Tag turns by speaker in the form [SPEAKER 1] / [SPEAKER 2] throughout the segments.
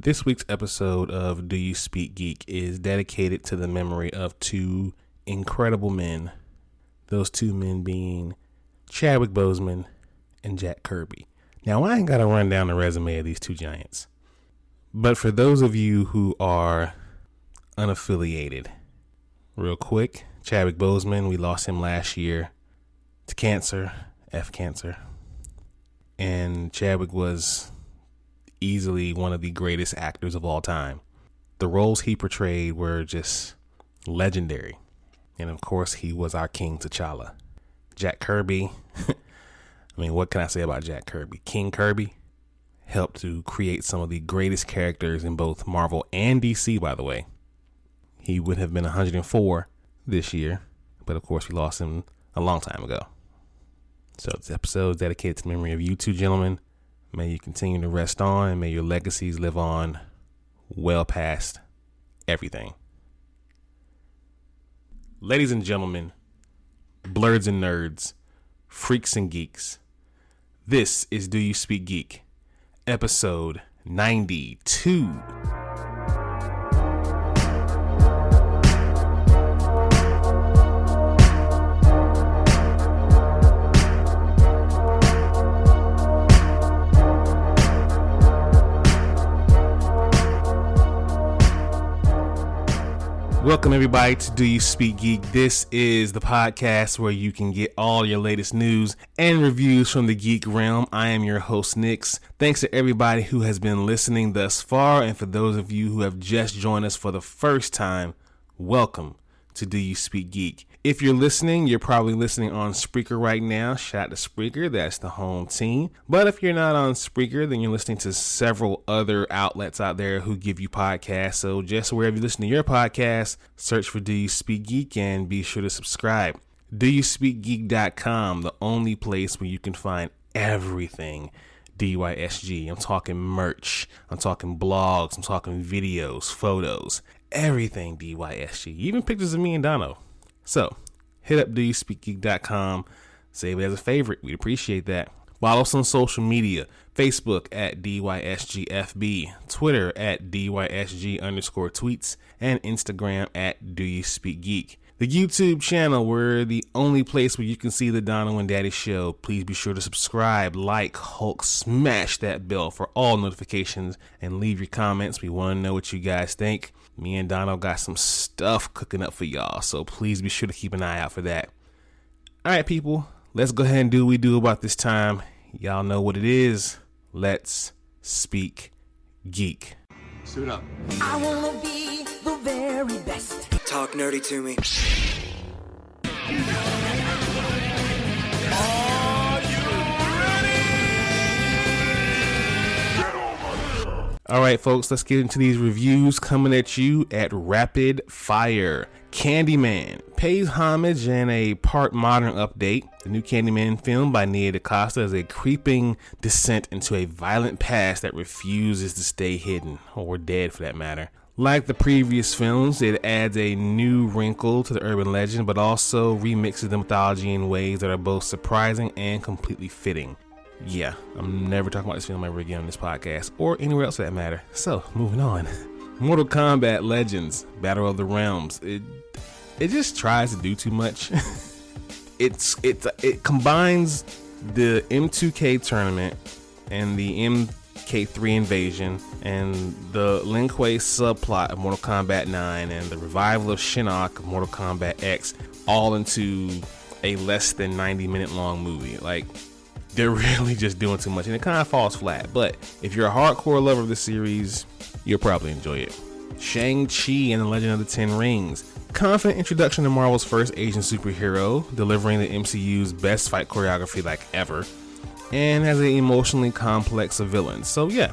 [SPEAKER 1] This week's episode of Do You Speak Geek is dedicated to the memory of two incredible men. Those two men being Chadwick Boseman and Jack Kirby. Now, I ain't got to run down the resume of these two giants. But for those of you who are unaffiliated, real quick, Chadwick Boseman, we lost him last year to cancer, cancer. And Chadwick was easily one of the greatest actors of all time. The roles he portrayed were just legendary. And of course, he was our King T'Challa. Jack Kirby, I mean, what can I say about Jack Kirby? King Kirby helped to create some of the greatest characters in both Marvel and DC, by the way. He would have been 104 this year, but of course, we lost him a long time ago. So this episode is dedicated to the memory of you two gentlemen. May you continue to rest on, and may your legacies live on well past everything. Ladies and gentlemen, blurs and nerds, freaks and geeks, this is Do You Speak Geek, episode 92. Welcome everybody to Do You Speak Geek. This is the podcast where you can get all your latest news and reviews from the geek realm. I am your host, Nix. Thanks to everybody who has been listening thus far, and for those of you who have just joined us for the first time, welcome to Do You Speak Geek. If you're listening, you're probably listening on Spreaker right now. Shout out to Spreaker, that's the home team. But if you're not on Spreaker, then you're listening to several other outlets out there who give you podcasts. So just wherever you listen to your podcast, search for Do You Speak Geek and be sure to subscribe. DoYouSpeakGeek.com, the only place where you can find everything DYSG. I'm talking merch, I'm talking blogs, I'm talking videos, photos, everything DYSG, even pictures of me and Dono. So hit up DoYouSpeakGeek.com, save it as a favorite. We'd appreciate that. Follow us on social media, Facebook at DYSGFB, Twitter at DYSG_tweets, and Instagram at Do You Speak Geek. The YouTube channel, we're the only place where you can see the Dono and Daddy show. Please be sure to subscribe, like, Hulk, smash that bell for all notifications, and leave your comments. We want to know what you guys think. Me and Dono got some stuff cooking up for y'all, so please be sure to keep an eye out for that. All right, people, let's go ahead and do what we do about this time. Y'all know what it is. Let's speak geek.
[SPEAKER 2] Suit up.
[SPEAKER 3] I wanna be the very best.
[SPEAKER 2] Talk nerdy to me.
[SPEAKER 1] All right, folks, let's get into these reviews coming at you at rapid fire. Candyman pays homage in a part modern update. The new Candyman film by Nia DaCosta is a creeping descent into a violent past that refuses to stay hidden, or dead for that matter. Like the previous films, it adds a new wrinkle to the urban legend, but also remixes the mythology in ways that are both surprising and completely fitting. Yeah, I'm never talking about this film ever again on this podcast, or anywhere else for that matter. So, moving on. Mortal Kombat Legends, Battle of the Realms. It just tries to do too much. It combines the M2K tournament and the MK3 invasion and the Lin Kuei subplot of Mortal Kombat 9 and the revival of Shinnok of Mortal Kombat X all into a less than 90-minute long movie. Like, they're really just doing too much, and it kind of falls flat. But if you're a hardcore lover of the series, you'll probably enjoy it. Shang-Chi and the Legend of the Ten Rings. Confident introduction to Marvel's first Asian superhero, delivering the MCU's best fight choreography like ever, and has an emotionally complex of villains. So yeah,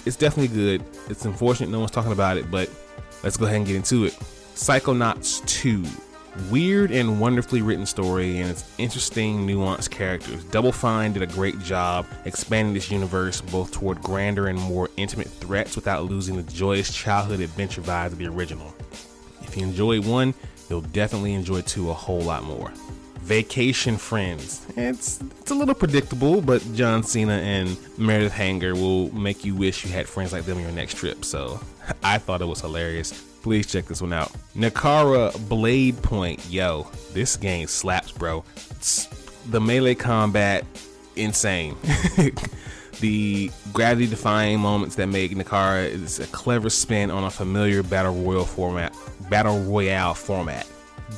[SPEAKER 1] it's definitely good. It's unfortunate no one's talking about it, but let's go ahead and get into it. Psychonauts 2. Weird and wonderfully written story and its interesting, nuanced characters. Double Fine did a great job expanding this universe both toward grander and more intimate threats without losing the joyous childhood adventure vibe of the original. If you enjoyed 1, you'll definitely enjoy 2 a whole lot more. Vacation Friends. It's a little predictable, but John Cena and Meredith Hanger will make you wish you had friends like them on your next trip. So I thought it was hilarious. Please check this one out. Nakara Blade Point. Yo, this game slaps, bro. It's the melee combat, insane. The gravity-defying moments that make Nakara is a clever spin on a familiar battle royale format.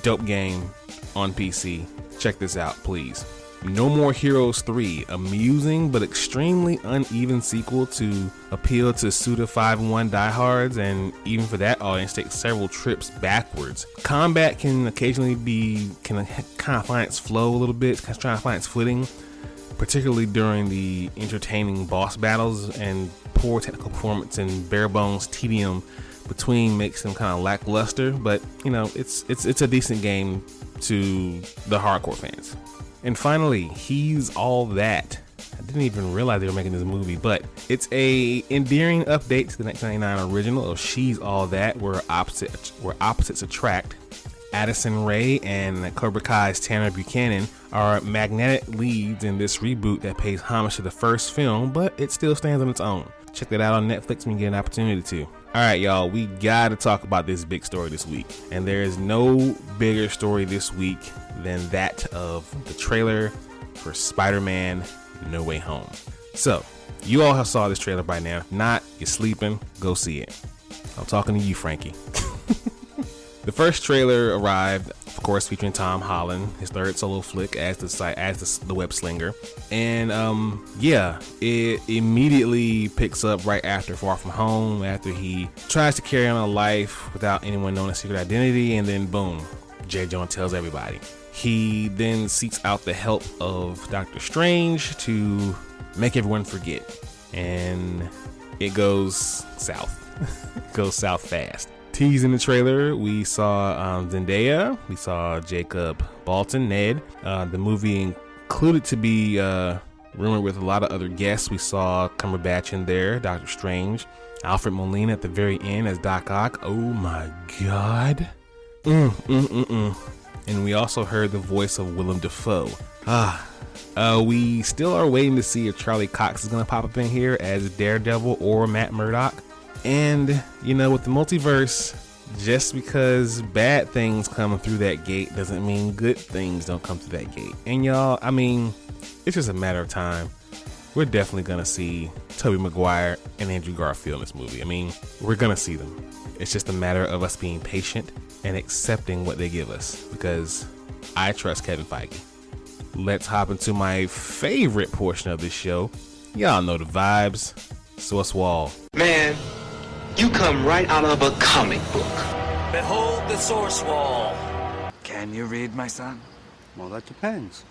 [SPEAKER 1] Dope game on PC. Check this out, please. No More Heroes 3, amusing but extremely uneven sequel to appeal to Suda 5-1 diehards, and even for that audience take several trips backwards. Combat can occasionally kind of find its flow a little bit, kind of trying to find its footing, particularly during the entertaining boss battles, and poor technical performance and bare bones tedium between makes them kind of lackluster, but you know, it's a decent game to the hardcore fans. And finally, He's All That. I didn't even realize they were making this movie, but it's a endearing update to the 1999 original of She's All That, where opposites attract. Addison Rae and Cobra Kai's Tanner Buchanan are magnetic leads in this reboot that pays homage to the first film, but it still stands on its own. Check that out on Netflix when you get an opportunity to. Alright, y'all, we gotta talk about this big story this week. And there is no bigger story this week than that of the trailer for Spider-Man No Way Home. So, you all have saw this trailer by now. If not, you're sleeping, go see it. I'm talking to you, Frankie. The first trailer arrived, of course, featuring Tom Holland, his third solo flick as the web slinger, and it immediately picks up right after Far From Home, after he tries to carry on a life without anyone knowing his secret identity, and then boom, J. Jonah tells everybody. He then seeks out the help of Doctor Strange to make everyone forget, and it goes south. It goes south fast. Teased in the trailer, we saw Zendaya, we saw Jacob Bolton, Ned. The movie included to be rumored with a lot of other guests. We saw Cumberbatch in there, Doctor Strange, Alfred Molina at the very end as Doc Ock. Oh my God. And we also heard the voice of Willem Dafoe. We still are waiting to see if Charlie Cox is going to pop up in here as Daredevil or Matt Murdock. And, you know, with the multiverse, just because bad things come through that gate doesn't mean good things don't come through that gate. And y'all, I mean, it's just a matter of time. We're definitely going to see Tobey Maguire and Andrew Garfield in this movie. I mean, we're going to see them. It's just a matter of us being patient and accepting what they give us, because I trust Kevin Feige. Let's hop into my favorite portion of this show. Y'all know the vibes. Source Wall.
[SPEAKER 2] Man, you come right out of a comic book.
[SPEAKER 4] Behold the source wall.
[SPEAKER 5] Can you read, my son?
[SPEAKER 6] Well, that depends.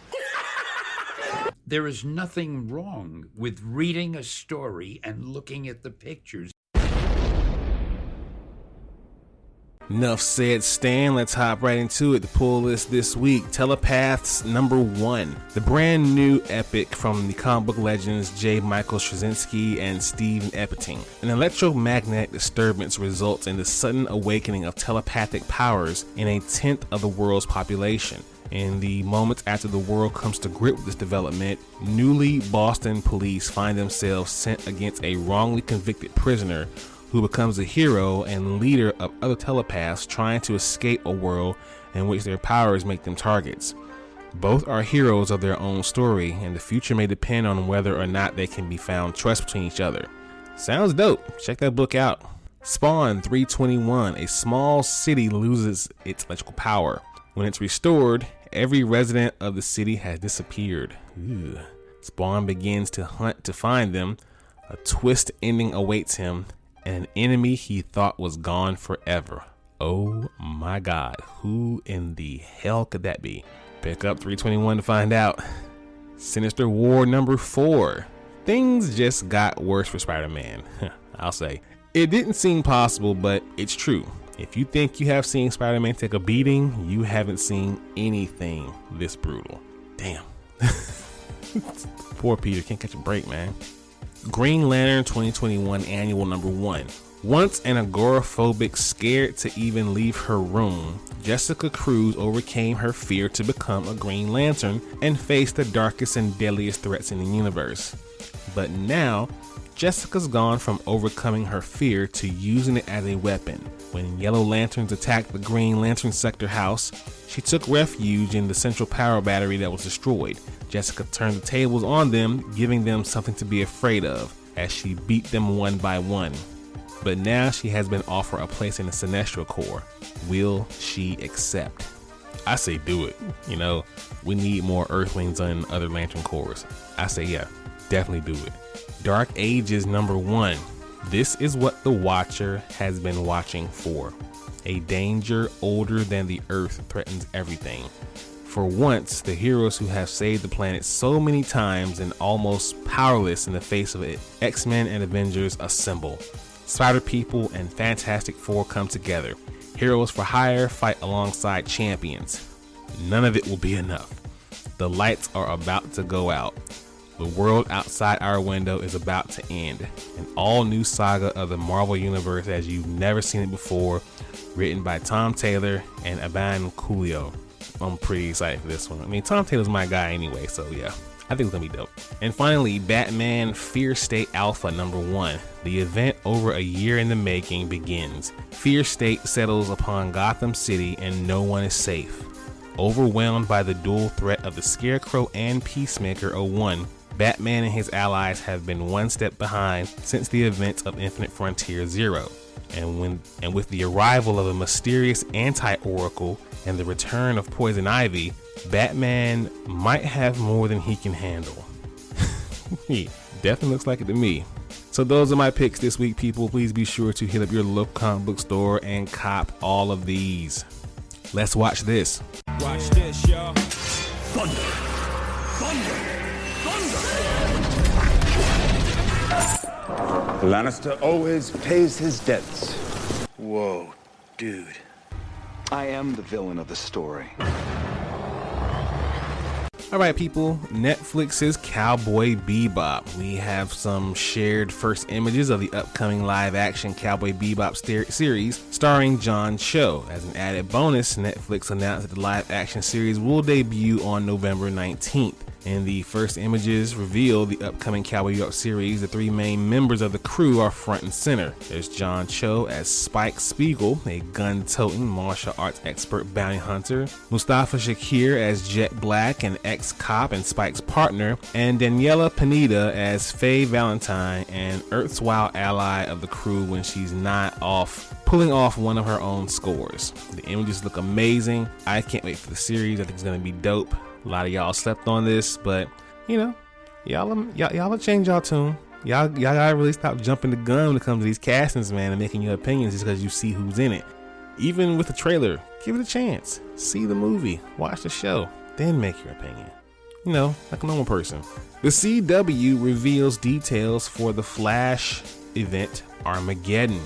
[SPEAKER 7] There is nothing wrong with reading a story and looking at the pictures.
[SPEAKER 1] Enough said, Stan. Let's hop right into it. The pull list this week: Telepaths #1, the brand new epic from the comic book legends J. Michael Straczynski and Stephen Epting. An electromagnetic disturbance results in the sudden awakening of telepathic powers in a tenth of the world's population. In the moments after the world comes to grip with this development, newly Boston police find themselves sent against a wrongly convicted prisoner who becomes a hero and leader of other telepaths trying to escape a world in which their powers make them targets. Both are heroes of their own story, and the future may depend on whether or not they can be found trust between each other. Sounds dope. Check that book out. Spawn 321, a small city loses its electrical power. When it's restored, every resident of the city has disappeared. Ooh. Spawn begins to hunt to find them. A twist ending awaits him, and an enemy he thought was gone forever. Oh my God, who in the hell could that be? Pick up 321 to find out. Sinister War #4. Things just got worse for Spider-Man. I'll say. It didn't seem possible, but it's true. If you think you have seen Spider-Man take a beating, you haven't seen anything this brutal. Damn. Poor Peter can't catch a break, man. Green Lantern 2021 Annual Number 1. Once an agoraphobic, scared to even leave her room, Jessica Cruz overcame her fear to become a Green Lantern and face the darkest and deadliest threats in the universe. But now, Jessica's gone from overcoming her fear to using it as a weapon. When Yellow Lanterns attacked the Green Lantern sector house, she took refuge in the central power battery that was destroyed. Jessica turned the tables on them, giving them something to be afraid of, as she beat them one by one. But now she has been offered a place in the Sinestro Corps. Will she accept? I say do it. You know, we need more Earthlings on other Lantern Corps. I say yeah, definitely do it. Dark Ages number 1. This is what the Watcher has been watching for. A danger older than the Earth threatens everything. For once, the heroes who have saved the planet so many times and almost powerless in the face of it, X-Men and Avengers assemble. Spider People and Fantastic Four come together. Heroes for hire fight alongside champions. None of it will be enough. The lights are about to go out. The world outside our window is about to end. An all-new saga of the Marvel Universe as you've never seen it before, written by Tom Taylor and Aban Coolio. I'm pretty excited for this one. I mean, Tom Taylor's my guy anyway, so yeah, I think it's gonna be dope. And finally, Batman Fear State Alpha number 1. The event, over a year in the making, begins. Fear State settles upon Gotham City and no one is safe. Overwhelmed by the dual threat of the Scarecrow and Peacemaker 01, Batman and his allies have been one step behind since the events of Infinite Frontier 0. And with the arrival of a mysterious anti-Oracle and the return of Poison Ivy, Batman might have more than he can handle. He definitely looks like it to me. So those are my picks this week, people. Please be sure to hit up your local comic book store and cop all of these. Let's watch this.
[SPEAKER 6] Watch this, y'all. Thunder. Thunder.
[SPEAKER 5] Lannister always pays his debts.
[SPEAKER 2] Whoa, dude.
[SPEAKER 5] I am the villain of the story.
[SPEAKER 1] Alright people, Netflix's Cowboy Bebop. We have some shared first images of the upcoming live-action Cowboy Bebop series starring John Cho. As an added bonus, Netflix announced that the live-action series will debut on November 19th. In the first images reveal the upcoming Cowboy Bebop series, the 3 main members of the crew are front and center. There's John Cho as Spike Spiegel, a gun-toting martial arts expert bounty hunter, Mustafa Shakir as Jet Black, an ex-cop and Spike's partner, and Daniela Pineda as Faye Valentine, an erstwhile ally of the crew when she's not pulling off one of her own scores. The images look amazing. I can't wait for the series. I think it's going to be dope. A lot of y'all slept on this, but you know, y'all change y'all tune. Y'all gotta really stop jumping the gun when it comes to these castings, man, and making your opinions just because you see who's in it. Even with the trailer, give it a chance. See the movie, watch the show, then make your opinion. You know, like a normal person. The CW reveals details for the Flash event Armageddon.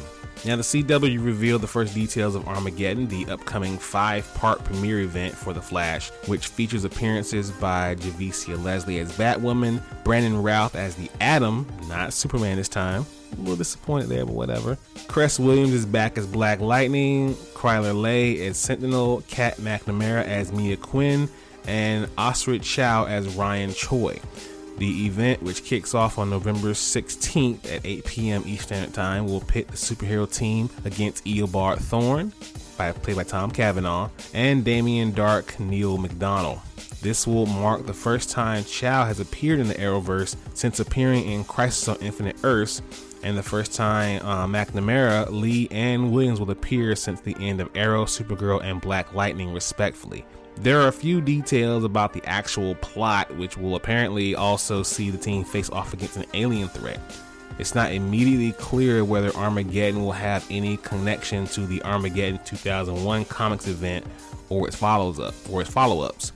[SPEAKER 1] Now, the CW revealed the first details of Armageddon, the upcoming 5-part premiere event for The Flash, which features appearances by Javicia Leslie as Batwoman, Brandon Routh as the Atom, not Superman this time. A little disappointed there, but whatever. Cress Williams is back as Black Lightning, Kryler Lay as Sentinel, Kat McNamara as Mia Quinn, and Osrit Chow as Ryan Choi. The event, which kicks off on November 16th at 8 p.m. Eastern Standard Time, will pit the superhero team against Eobard Thawne, played by Tom Cavanaugh, and Damien Dark Neil McDonnell. This will mark the first time Chow has appeared in the Arrowverse since appearing in Crisis on Infinite Earths, and the first time McNamara, Lee, and Williams will appear since the end of Arrow, Supergirl, and Black Lightning, respectively. There are a few details about the actual plot, which will apparently also see the team face off against an alien threat. It's not immediately clear whether Armageddon will have any connection to the Armageddon 2001 comics event or its follow-ups.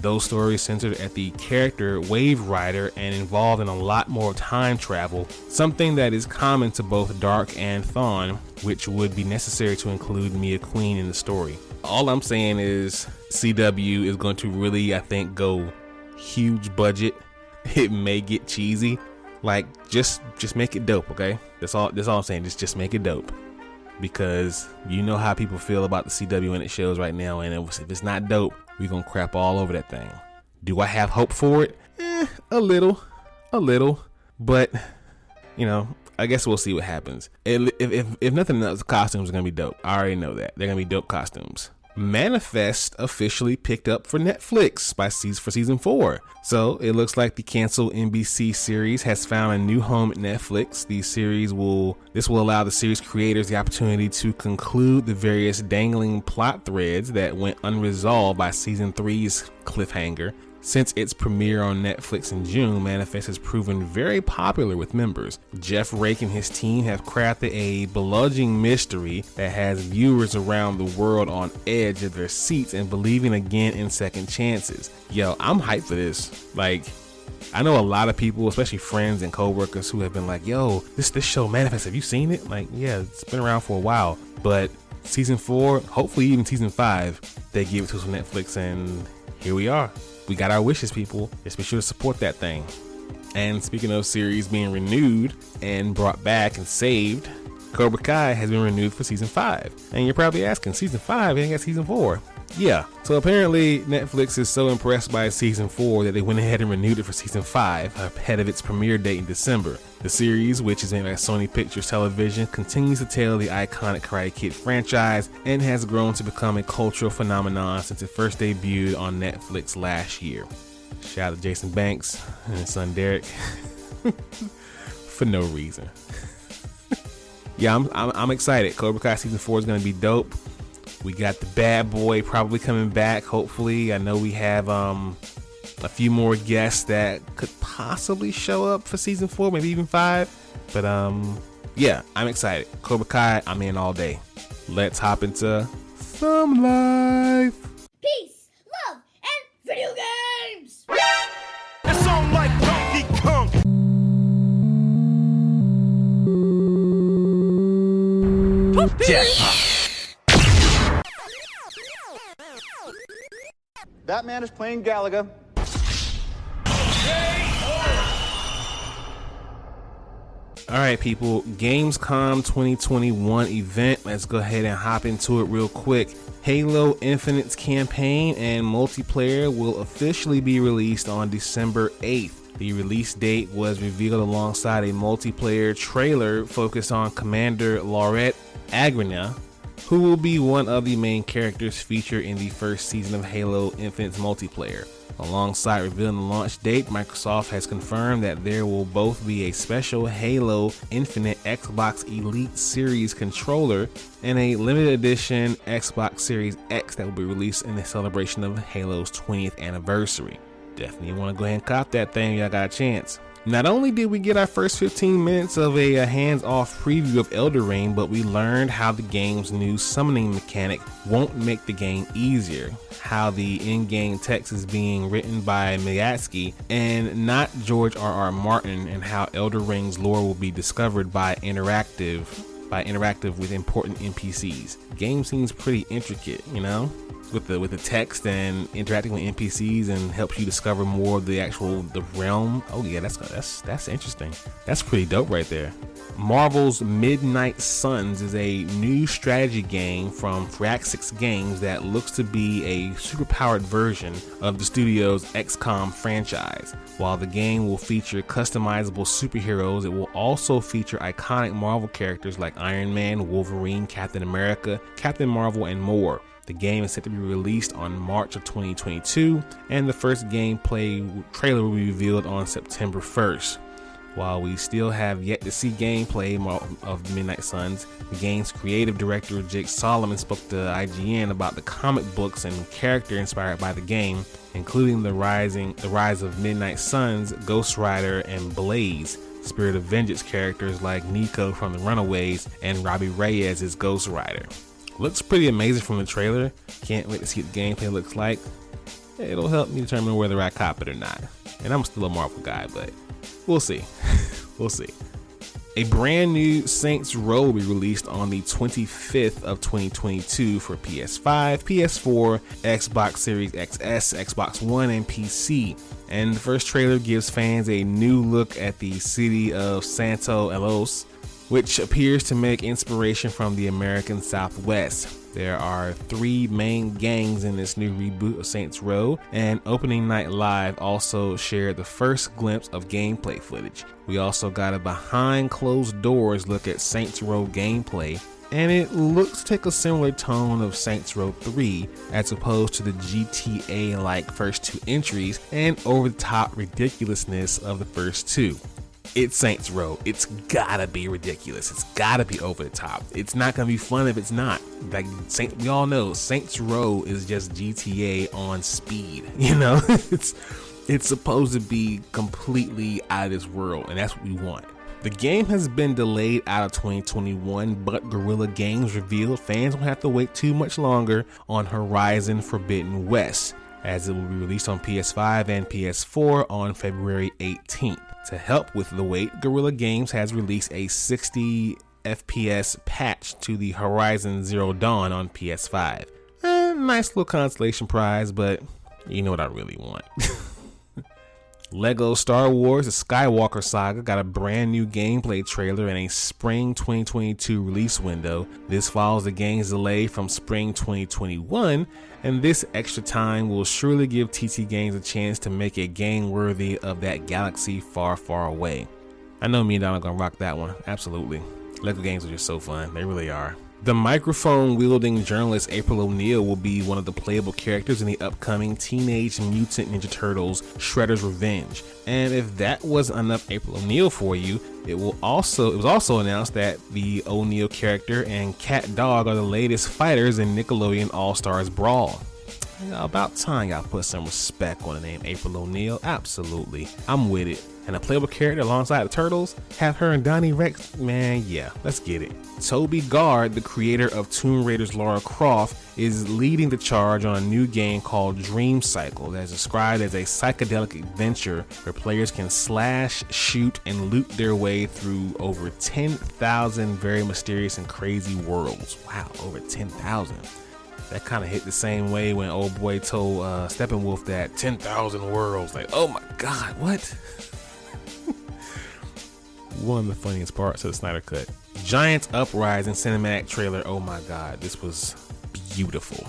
[SPEAKER 1] Those stories centered at the character Wave Rider and involved in a lot more time travel, something that is common to both Dark and Thawne, which would be necessary to include Mia Queen in the story. All I'm saying is CW is going to really, I think, go huge budget. It may get cheesy, Like, just make it dope, okay? That's all I'm saying. Just make it dope. Because you know how people feel about the CW and its shows right now, and if it's not dope, we're gonna crap all over that thing. Do I have hope for it? A little. But, I guess we'll see what happens. If nothing else, the costumes are gonna be dope. I already know that. They're gonna be dope costumes. Manifest officially picked up for Netflix for season 4. So it looks like the canceled NBC series has found a new home at Netflix. This will allow the series creators the opportunity to conclude the various dangling plot threads that went unresolved by season 3's cliffhanger. Since its premiere on Netflix in June, Manifest has proven very popular with members. Jeff Rake and his team have crafted a belligerent mystery that has viewers around the world on edge of their seats and believing again in second chances. Yo, I'm hyped for this. Like, I know a lot of people, especially friends and coworkers, who have been like, yo, this show Manifest, have you seen it? Like, yeah, it's been around for a while. But season 4, hopefully even season 5, they give it to us on Netflix, and here we are. We got our wishes, people. Just be sure to support that thing. And speaking of series being renewed and brought back and saved, Cobra Kai has been renewed for season 5. And you're probably asking, season 5 ain't got season 4. Yeah, so apparently Netflix is so impressed by season 4 that they went ahead and renewed it for season 5 ahead of its premiere date in December. The series, which is made by Sony Pictures Television, continues to tell the iconic Karate Kid franchise and has grown to become a cultural phenomenon since it first debuted on Netflix last year. Shout out to Jason Banks and his son Derek for no reason. Yeah, I'm excited. Cobra Kai season 4 is going to be dope. We got the bad boy probably coming back, hopefully. I know we have a few more guests that could possibly show up for season 4, maybe even 5. But yeah, I'm excited. Cobra Kai, I'm in all day. Let's hop into some life.
[SPEAKER 8] Peace, love, and video games!
[SPEAKER 6] It's on like Donkey Kong.
[SPEAKER 5] That man is playing Galaga.
[SPEAKER 1] All right, people, Gamescom 2021 event. Let's go ahead and hop into it real quick. Halo Infinite's campaign and multiplayer will officially be released on December 8th. The release date was revealed alongside a multiplayer trailer focused on Commander Laurent Agrina, who will be one of the main characters featured in the first season of Halo Infinite's multiplayer. Alongside revealing the launch date, Microsoft has confirmed that there will both be a special Halo Infinite Xbox Elite Series controller and a limited edition Xbox Series X that will be released in the celebration of Halo's 20th anniversary. Definitely want to go ahead and cop that thing, y'all got a chance. Not only did we get our first 15 minutes of a hands-off preview of Elden Ring, but we learned how the game's new summoning mechanic won't make the game easier, how the in-game text is being written by Miyazaki and not George R.R. Martin, and how Elden Ring's lore will be discovered by interactive with important NPCs. The game seems pretty intricate, with the text and interacting with NPCs, and helps you discover more of the realm. Oh yeah, that's interesting. That's pretty dope right there. Marvel's Midnight Suns is a new strategy game from Firaxis Games that looks to be a superpowered version of the studio's XCOM franchise. While the game will feature customizable superheroes, it will also feature iconic Marvel characters like Iron Man, Wolverine, Captain America, Captain Marvel, and more. The game is set to be released on March of 2022, and the first gameplay trailer will be revealed on September 1st. While we still have yet to see gameplay of Midnight Suns, the game's creative director Jake Solomon spoke to IGN about the comic books and character inspired by the game, including the rise of Midnight Suns, Ghost Rider, and Blaze, Spirit of Vengeance characters like Nico from the Runaways, and Robbie Reyes as Ghost Rider. Looks pretty amazing from the trailer. Can't wait to see what the gameplay looks like. It'll help me determine whether I cop it or not. And I'm still a Marvel guy, but we'll see. We'll see. A brand new Saints Row will be released on the 25th of 2022 for PS5, PS4, Xbox Series XS, Xbox One, and PC. And the first trailer gives fans a new look at the city of Santo Elos, which appears to make inspiration from the American Southwest. There are 3 main gangs in this new reboot of Saints Row, and Opening Night Live also shared the first glimpse of gameplay footage. We also got a behind closed doors look at Saints Row gameplay, and it looks to take a similar tone of Saints Row 3 as opposed to the GTA-like first 2 entries and over-the-top ridiculousness of the first 2. It's Saints Row. It's gotta be ridiculous. It's gotta be over the top. It's not gonna be fun if it's not. Like we all know, Saints Row is just GTA on speed. You know, it's supposed to be completely out of this world, and that's what we want. The game has been delayed out of 2021, but Guerrilla Games revealed fans won't have to wait too much longer on Horizon Forbidden West, as it will be released on PS5 and PS4 on February 18th. To help with the wait, Guerrilla Games has released a 60 FPS patch to the Horizon Zero Dawn on PS5. Nice little consolation prize, but you know what I really want. Lego Star Wars: The Skywalker Saga got a brand new gameplay trailer and a spring 2022 release window. This follows the game's delay from spring 2021, and this extra time will surely give TT Games a chance to make a game worthy of that galaxy far, far away. I know me and Don are gonna rock that one, absolutely. Lego games are just so fun, they really are. The microphone-wielding journalist April O'Neil will be one of the playable characters in the upcoming Teenage Mutant Ninja Turtles Shredder's Revenge. And if that wasn't enough April O'Neil for you, it was also announced that the O'Neil character and Cat Dog are the latest fighters in Nickelodeon All-Stars Brawl. About time y'all put some respect on the name April O'Neil. Absolutely, I'm with it. And a playable character alongside the Turtles, have her and Donnie Rex, man, yeah, let's get it. Toby Gard, the creator of Tomb Raider's Lara Croft, is leading the charge on a new game called Dream Cycle that is described as a psychedelic adventure where players can slash, shoot, and loot their way through over 10,000 very mysterious and crazy worlds. Wow, over 10,000. That kind of hit the same way when old boy told Steppenwolf that 10,000 worlds. Like, oh my God, what? One of the funniest parts of the Snyder Cut. Giants Uprising cinematic trailer. Oh my God, this was beautiful.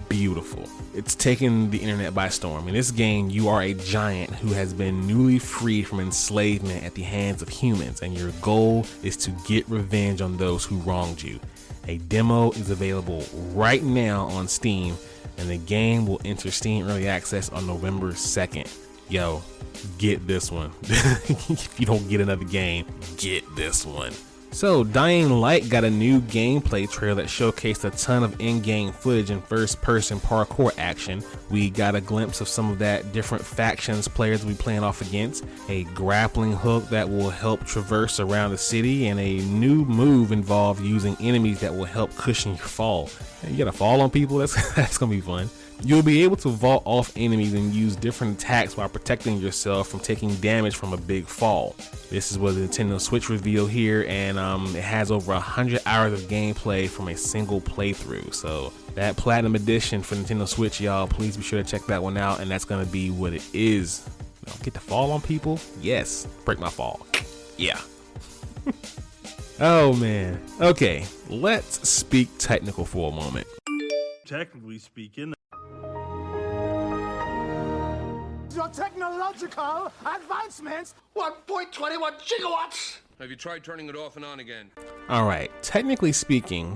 [SPEAKER 1] Beautiful. It's taken the internet by storm. In this game, you are a giant who has been newly freed from enslavement at the hands of humans, and your goal is to get revenge on those who wronged you. A demo is available right now on Steam, and the game will enter Steam Early Access on November 2nd. Yo, get this one. If you don't get another game, get this one. So, Dying Light got a new gameplay trailer that showcased a ton of in-game footage and first-person parkour action. We got a glimpse of some of that different factions players will be playing off against, a grappling hook that will help traverse around the city, and a new move involved using enemies that will help cushion your fall. You gotta fall on people, that's gonna be fun. You'll be able to vault off enemies and use different attacks while protecting yourself from taking damage from a big fall. This is what the Nintendo Switch reveal here, and it has over 100 hours of gameplay from a single playthrough. So that Platinum Edition for Nintendo Switch, y'all, please be sure to check that one out, and that's gonna be what it is. Get to fall on people? Yes. Break my fall. Yeah. Oh man. Okay, let's speak technical for a moment.
[SPEAKER 6] Technically speaking,
[SPEAKER 5] Your technological advancements.
[SPEAKER 4] 1.21 gigawatts!
[SPEAKER 9] Have you tried turning it off and on again?
[SPEAKER 1] Alright, technically speaking,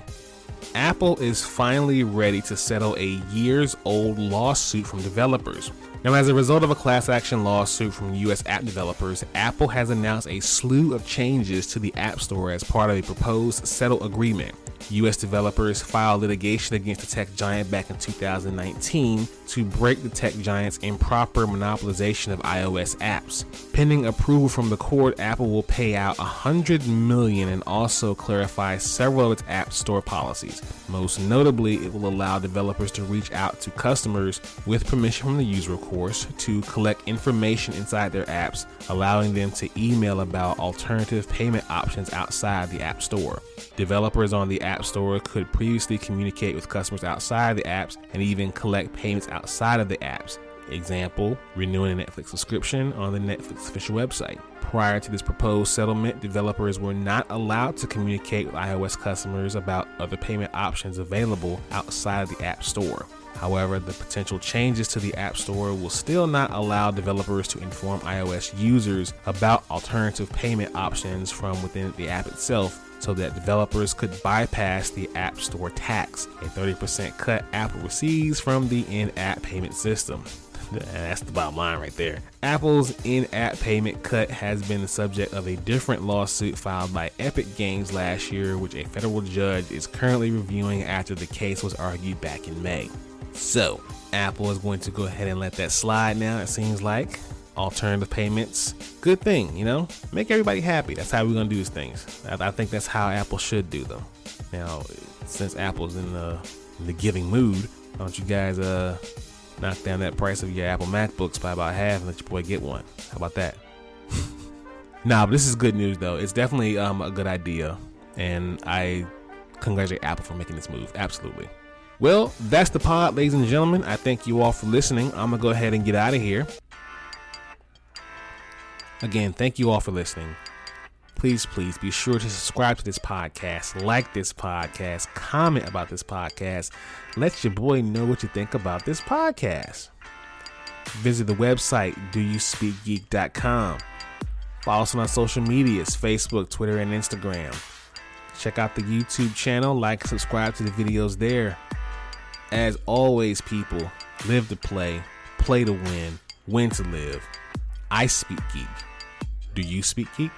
[SPEAKER 1] Apple is finally ready to settle a years-old lawsuit from developers. Now, as a result of a class action lawsuit from US app developers, Apple has announced a slew of changes to the App Store as part of a proposed settle agreement. U.S. developers filed litigation against the tech giant back in 2019 to break the tech giant's improper monopolization of iOS apps. Pending approval from the court, Apple will pay out $100 million and also clarify several of its App Store policies. Most notably, it will allow developers to reach out to customers with permission from the user, of course, to collect information inside their apps, allowing them to email about alternative payment options outside the App Store. Developers on the App Store could previously communicate with customers outside the apps and even collect payments outside of the apps. Example, renewing a Netflix subscription on the Netflix official website. Prior to this proposed settlement, developers were not allowed to communicate with iOS customers about other payment options available outside of the App Store. However, the potential changes to the App Store will still not allow developers to inform iOS users about alternative payment options from within the app itself, so that developers could bypass the App Store tax, a 30% cut Apple receives from the in-app payment system. And that's the bottom line right there. Apple's in-app payment cut has been the subject of a different lawsuit filed by Epic Games last year, which a federal judge is currently reviewing after the case was argued back in May. So, Apple is going to go ahead and let that slide now, it seems like. Alternative payments, good thing, you know, make everybody happy. That's how we're gonna do these things. I think that's how Apple should do them. Now, since Apple's in the giving mood, why don't you guys knock down that price of your Apple MacBooks by about half and let your boy get one? How about that? Nah, but this is good news though. It's definitely a good idea, and I congratulate Apple for making this move. Absolutely. Well, that's the pod, ladies and gentlemen. I thank you all for listening. I'm gonna go ahead and get out of here. Again, thank you all for listening. Please be sure to subscribe to this podcast, like this podcast, comment about this podcast. Let your boy know what you think about this podcast. Visit the website, doyouspeakgeek.com. Follow us on our social medias, Facebook, Twitter, and Instagram. Check out the YouTube channel, like and subscribe to the videos there. As always, people, live to play to win to live. I speak geek. Do you speak geek?